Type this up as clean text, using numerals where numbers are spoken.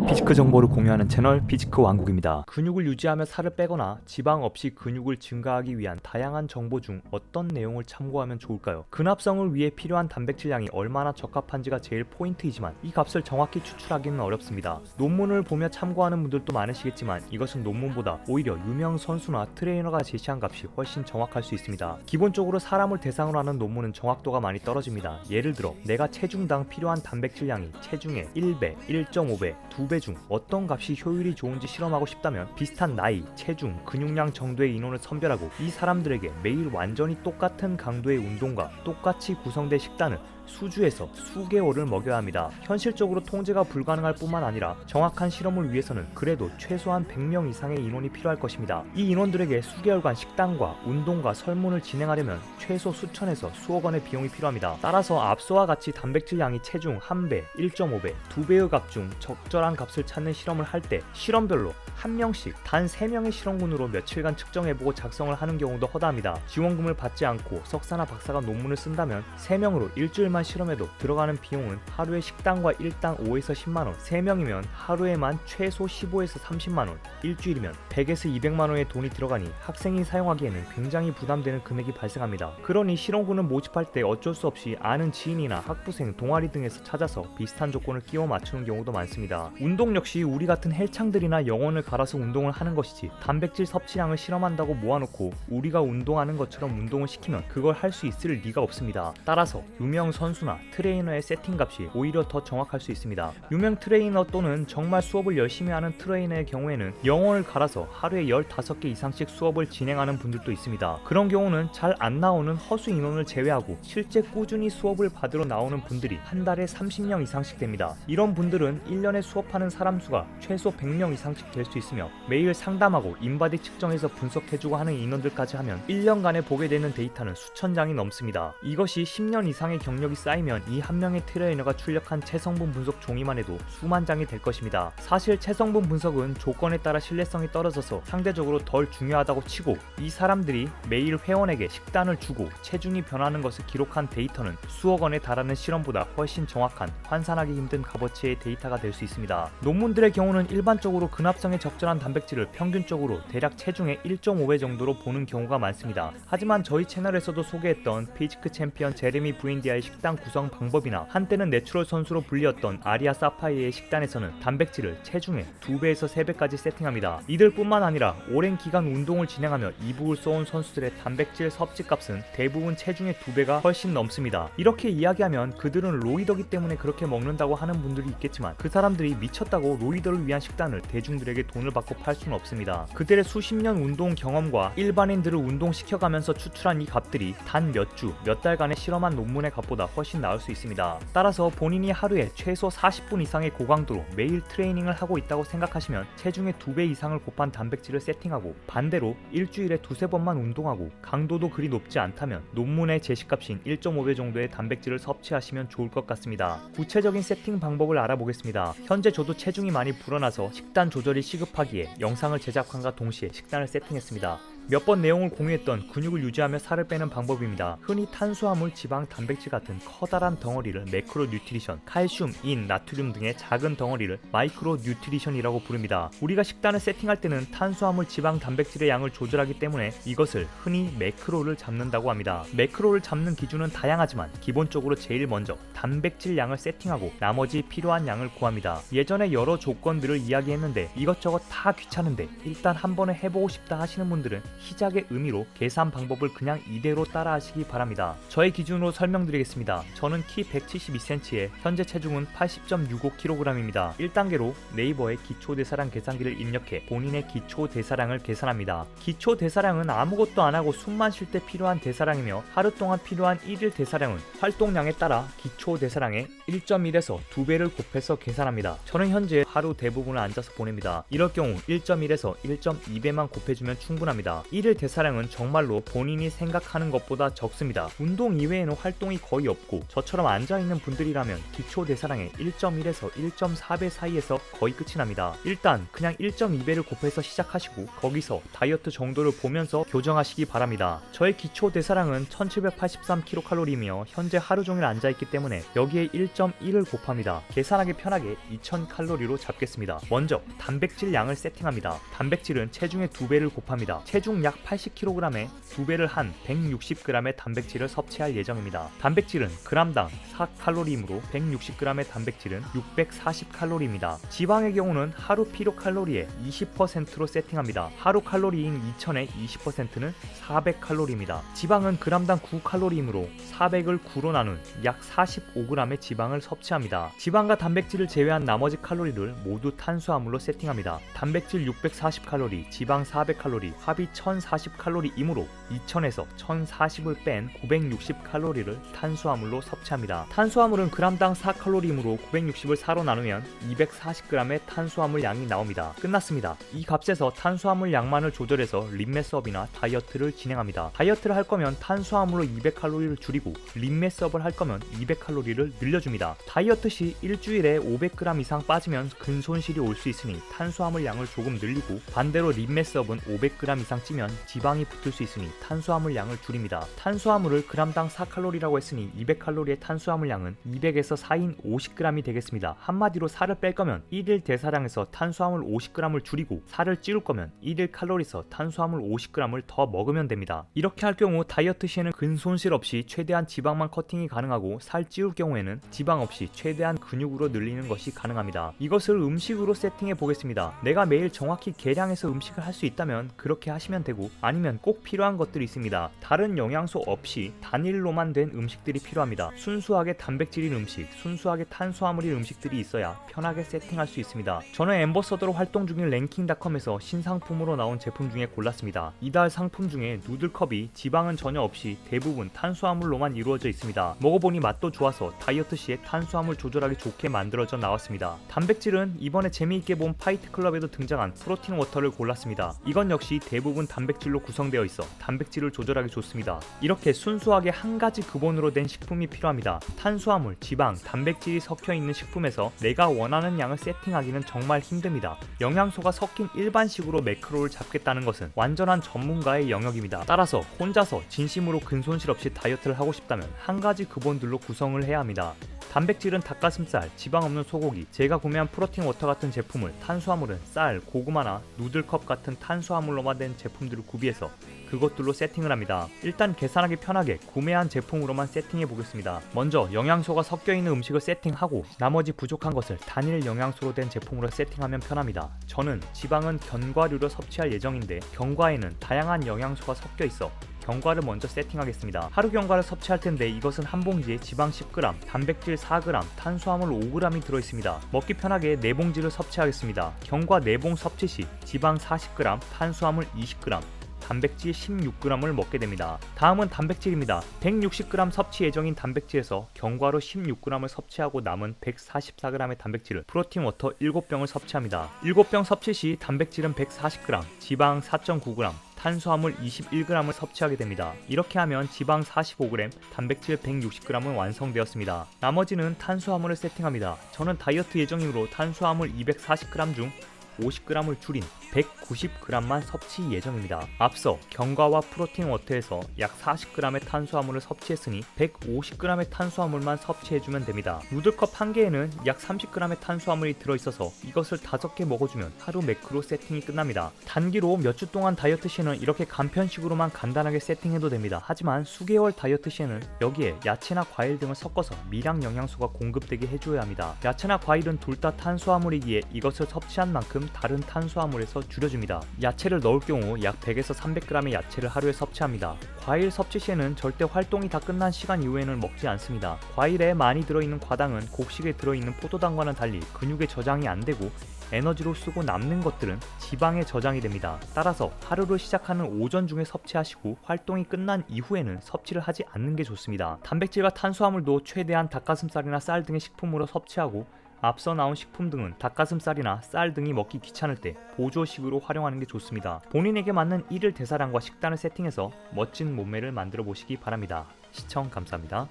피지크 정보를 공유하는 채널 피지크 왕국입니다. 근육을 유지하며 살을 빼거나 지방 없이 근육을 증가하기 위한 다양한 정보 중 어떤 내용을 참고하면 좋을까요? 근합성을 위해 필요한 단백질량이 얼마나 적합한지가 제일 포인트이지만 이 값을 정확히 추출하기는 어렵습니다. 논문을 보며 참고하는 분들도 많으시겠지만 이것은 논문보다 오히려 유명 선수나 트레이너가 제시한 값이 훨씬 정확할 수 있습니다. 기본적으로 사람을 대상으로 하는 논문은 정확도가 많이 떨어집니다. 예를 들어 내가 체중당 필요한 단백질량이 체중의 1배, 1.5배, 2배 중 어떤 값이 효율이 좋은지 실험하고 싶다면 비슷한 나이, 체중, 근육량 정도의 인원을 선별하고 이 사람들에게 매일 완전히 똑같은 강도의 운동과 똑같이 구성된 식단을 수주에서 수개월을 먹여야 합니다. 현실적으로 통제가 불가능할 뿐만 아니라 정확한 실험을 위해서는 그래도 최소한 100명 이상의 인원이 필요할 것입니다. 이 인원들에게 수개월간 식단과 운동과 설문을 진행하려면 최소 수천에서 수억 원의 비용이 필요합니다. 따라서 앞서와 같이 단백질량이 체중 1배, 1.5배, 2배의 값 중 적절한 값을 찾는 실험을 할 때 실험별로 한 명씩 단 3명의 실험군으로 며칠간 측정해보고 작성을 하는 경우도 허다합니다. 지원금을 받지 않고 석사나 박사가 논문을 쓴다면 3명으로 일주일만 실험해도 들어가는 비용은 하루에 식단과 일당 5에서 10만원, 3명이면 하루에만 최소 15에서 30만원, 일주일이면 100에서 200만원의 돈이 들어가니 학생이 사용하기에는 굉장히 부담되는 금액이 발생합니다. 그러니 실험군을 모집할 때 어쩔 수 없이 아는 지인이나 학부생, 동아리 등에서 찾아서 비슷한 조건을 끼워 맞추는 경우도 많습니다. 운동 역시 우리 같은 헬창들이나 영혼을 갈아서 운동을 하는 것이지 단백질 섭취량을 실험한다고 모아놓고 우리가 운동하는 것처럼 운동을 시키면 그걸 할 수 있을 리가 없습니다. 따라서 유명 선수나 트레이너의 세팅값이 오히려 더 정확할 수 있습니다. 유명 트레이너 또는 정말 수업을 열심히 하는 트레이너의 경우에는 영혼을 갈아서 하루에 15개 이상씩 수업을 진행하는 분들도 있습니다. 그런 경우는 잘 안 나오는 허수 인원을 제외하고 실제 꾸준히 수업을 받으러 나오는 분들이 한 달에 30명 이상씩 됩니다. 이런 분들은 1년에 수업하는 사람 수가 최소 100명 이상씩 될 수 있으며 매일 상담하고 인바디 측정해서 분석해주고 하는 인원들까지 하면 1년간에 보게 되는 데이터는 수천 장이 넘습니다. 이것이 10년 이상의 경력이 쌓이면 이 한 명의 트레이너가 출력한 체성분 분석 종이만 해도 수만 장이 될 것입니다. 사실 체성분 분석은 조건에 따라 신뢰성이 떨어져서 상대적으로 덜 중요하다고 치고 이 사람들이 매일 회원에게 식단을 주고 체중이 변하는 것을 기록한 데이터는 수억 원에 달하는 실험보다 훨씬 정확한 환산하기 힘든 값어치의 데이터가 될 수 있습니다. 논문들의 경우는 일반적으로 근합성에 적절한 단백질을 평균적으로 대략 체중의 1.5배 정도로 보는 경우가 많습니다. 하지만 저희 채널에서도 소개했던 피지크 챔피언 제레미 부인디아의 식단 구성 방법이나 한때는 내추럴 선수로 불리었던 아리아 사파이의 식단에서는 단백질을 체중의 2배에서 3배까지 세팅합니다. 이들뿐만 아니라 오랜 기간 운동을 진행하며 이북을 쏘은 선수들의 단백질 섭취 값은 대부분 체중의 2배가 훨씬 넘습니다. 이렇게 이야기하면 그들은 로이더기 때문에 그렇게 먹는다고 하는 분들이 있겠지만 그 사람들이 미쳤다고 로이더를 위한 식단을 대중들에게 돈을 받고 팔 수는 없습니다. 그들의 수십 년 운동 경험과 일반인들을 운동시켜가면서 추출한 이 값들이 단 몇 주, 몇 달간의 실험한 논문의 값보다 훨씬 나을 수 있습니다. 따라서 본인이 하루에 최소 40분 이상의 고강도로 매일 트레이닝을 하고 있다고 생각하시면 체중의 2배 이상을 곱한 단백질을 세팅하고 반대로 일주일에 2~3번만 운동하고 강도도 그리 높지 않다면 논문의 제시값인 1.5배 정도의 단백질을 섭취하시면 좋을 것 같습니다. 구체적인 세팅 방법을 알아보겠습니다. 현재 저도 체중이 많이 불어나서 식단 조절이 시급하기에 영상을 제작함과 동시에 식단을 세팅했습니다. 몇 번 내용을 공유했던 근육을 유지하며 살을 빼는 방법입니다. 흔히 탄수화물, 지방, 단백질 같은 커다란 덩어리를 매크로 뉴트리션, 칼슘, 인, 나트륨 등의 작은 덩어리를 마이크로 뉴트리션이라고 부릅니다. 우리가 식단을 세팅할 때는 탄수화물, 지방, 단백질의 양을 조절하기 때문에 이것을 흔히 매크로를 잡는다고 합니다. 매크로를 잡는 기준은 다양하지만 기본적으로 제일 먼저 단백질 양을 세팅하고 나머지 필요한 양을 구합니다. 예전에 여러 조건들을 이야기했는데 이것저것 다 귀찮은데 일단 한 번에 해보고 싶다 하시는 분들은 시작의 의미로 계산 방법을 그냥 이대로 따라 하시기 바랍니다. 저의 기준으로 설명드리겠습니다. 저는 키 172cm에 현재 체중은 80.65kg입니다. 1단계로 네이버에 기초대사량 계산기를 입력해 본인의 기초대사량을 계산합니다. 기초대사량은 아무것도 안하고 숨만 쉴 때 필요한 대사량이며 하루 동안 필요한 1일 대사량은 활동량에 따라 기초대사량의 1.1에서 2배를 곱해서 계산합니다. 저는 현재 하루 대부분을 앉아서 보냅니다. 이럴 경우 1.1에서 1.2배만 곱해주면 충분합니다. 일일 대사량은 정말로 본인이 생각하는 것보다 적습니다. 운동 이외에는 활동이 거의 없고 저처럼 앉아있는 분들이라면 기초 대사량의 1.1에서 1.4배 사이에서 거의 끝이 납니다. 일단 그냥 1.2배를 곱해서 시작하시고 거기서 다이어트 정도를 보면서 교정하시기 바랍니다. 저의 기초 대사량은 1783kcal이며 현재 하루 종일 앉아있기 때문에 여기에 1.1을 곱합니다. 계산하기 편하게 2000칼로리로 잡겠습니다. 먼저 단백질 양을 세팅합니다. 단백질은 체중의 2배를 곱합니다. 체중 약 80kg에 2배를 한 160g의 단백질을 섭취할 예정입니다. 단백질은 g당 4칼로리이므로 160g의 단백질은 640칼로리입니다. 지방의 경우는 하루 필요 칼로리의 20%로 세팅합니다. 하루 칼로리인 2000의 20%는 400칼로리입니다. 지방은 g당 9칼로리이므로 400을 9로 나눈 약 45g의 지방을 섭취합니다. 지방과 단백질을 제외한 나머지 칼로리를 모두 탄수화물로 세팅합니다. 단백질 640칼로리, 지방 400칼로리, 합이 1040칼로리이므로 2000에서 1040을 뺀 960칼로리를 탄수화물로 섭취합니다. 탄수화물은 g당 4칼로리이므로 960을 4로 나누면 240g의 탄수화물 양이 나옵니다. 끝났습니다. 이 값에서 탄수화물 양만을 조절해서 림매스업이나 다이어트를 진행합니다. 다이어트를 할 거면 탄수화물로 200칼로리를 줄이고 림매스업을 할 거면 200칼로리를 늘려줍니다. 다이어트 시 일주일에 500g 이상 빠지면 근손실이 올 수 있으니 탄수화물 양을 조금 늘리고 반대로 림매스업은 500g 이상 찌면 지방이 붙을 수 있으니 탄수화물 양을 줄입니다. 탄수화물을 g당 4칼로리라고 했으니 200칼로리의 탄수화물 양은 200에서 4인 50g이 되겠습니다. 한마디로 살을 뺄 거면 1일 대사량에서 탄수화물 50g을 줄이고 살을 찌울 거면 1일 칼로리에서 탄수화물 50g을 더 먹으면 됩니다. 이렇게 할 경우 다이어트 시에는 근손실 없이 최대한 지방만 커팅이 가능하고 살 찌울 경우에는 지방 없이 최대한 근육으로 늘리는 것이 가능합니다. 이것을 음식으로 세팅해 보겠습니다. 내가 매일 정확히 계량해서 음식을 할 수 있다면 그렇게 하시면 되고 아니면 꼭 필요한 것들이 있습니다. 다른 영양소 없이 단일로만 된 음식들이 필요합니다. 순수하게 단백질인 음식, 순수하게 탄수화물인 음식들이 있어야 편하게 세팅할 수 있습니다. 저는 엠버서더로 활동 중인 랭킹닷컴에서 신상품으로 나온 제품 중에 골랐습니다. 이달 상품 중에 누들컵이 지방은 전혀 없이 대부분 탄수화물로만 이루어져 있습니다. 먹어보니 맛도 좋아서 다이어트 시에 탄수화물 조절하기 좋게 만들어져 나왔습니다. 단백질은 이번에 재미있게 본 파이트클럽에도 등장한 프로틴 워터를 골랐습니다. 이건 역시 대부분 단백질로 구성되어 있어 단백질을 조절하기 좋습니다. 이렇게 순수하게 한 가지 근본으로 된 식품이 필요합니다. 탄수화물, 지방, 단백질이 섞여 있는 식품에서 내가 원하는 양을 세팅하기는 정말 힘듭니다. 영양소가 섞인 일반식으로 매크로를 잡겠다는 것은 완전한 전문가의 영역입니다. 따라서 혼자서 진심으로 근손실 없이 다이어트를 하고 싶다면 한 가지 근본들로 구성을 해야 합니다. 단백질은 닭가슴살, 지방 없는 소고기, 제가 구매한 프로틴 워터 같은 제품을, 탄수화물은 쌀, 고구마나 누들컵 같은 탄수화물로만 된 제품들을 구비해서 그것들로 세팅을 합니다. 일단 계산하기 편하게 구매한 제품으로만 세팅해 보겠습니다. 먼저 영양소가 섞여 있는 음식을 세팅하고 나머지 부족한 것을 단일 영양소로 된 제품으로 세팅하면 편합니다. 저는 지방은 견과류로 섭취할 예정인데 견과에는 다양한 영양소가 섞여 있어 견과를 먼저 세팅하겠습니다. 하루 견과를 섭취할 텐데 이것은 한 봉지에 지방 10g, 단백질 4g, 탄수화물 5g이 들어있습니다. 먹기 편하게 4봉지를 섭취하겠습니다. 견과 4봉 섭취 시 지방 40g, 탄수화물 20g, 단백질 16g을 먹게 됩니다. 다음은 단백질입니다. 160g 섭취 예정인 단백질에서 견과로 16g을 섭취하고 남은 144g의 단백질을 프로틴 워터 7병을 섭취합니다. 7병 섭취 시 단백질은 140g, 지방 4.9g, 탄수화물 21g을 섭취하게 됩니다. 이렇게 하면 지방 45g, 단백질 160g은 완성되었습니다. 나머지는 탄수화물을 세팅합니다. 저는 다이어트 예정이므로 탄수화물 240g 중 50g을 줄인 190g만 섭취 예정입니다. 앞서 견과와 프로틴 워터에서 약 40g의 탄수화물을 섭취했으니 150g의 탄수화물만 섭취해주면 됩니다. 누들컵 한 개에는 약 30g의 탄수화물이 들어있어서 이것을 5개 먹어주면 하루 매크로 세팅이 끝납니다. 단기로 몇 주 동안 다이어트 시에는 이렇게 간편식으로만 간단하게 세팅해도 됩니다. 하지만 수개월 다이어트 시에는 여기에 야채나 과일 등을 섞어서 미량 영양소가 공급되게 해줘야 합니다. 야채나 과일은 둘 다 탄수화물이기에 이것을 섭취한 만큼 다른 탄수화물에서 줄여줍니다. 야채를 넣을 경우 약 100에서 300g의 야채를 하루에 섭취합니다. 과일 섭취 시에는 절대 활동이 다 끝난 시간 이후에는 먹지 않습니다. 과일에 많이 들어있는 과당은 곡식에 들어있는 포도당과는 달리 근육에 저장이 안 되고 에너지로 쓰고 남는 것들은 지방에 저장이 됩니다. 따라서 하루를 시작하는 오전 중에 섭취하시고 활동이 끝난 이후에는 섭취를 하지 않는 게 좋습니다. 단백질과 탄수화물도 최대한 닭가슴살이나 쌀 등의 식품으로 섭취하고 앞서 나온 식품 등은 닭가슴살이나 쌀 등이 먹기 귀찮을 때 보조식으로 활용하는 게 좋습니다. 본인에게 맞는 일일 대사량과 식단을 세팅해서 멋진 몸매를 만들어 보시기 바랍니다. 시청 감사합니다.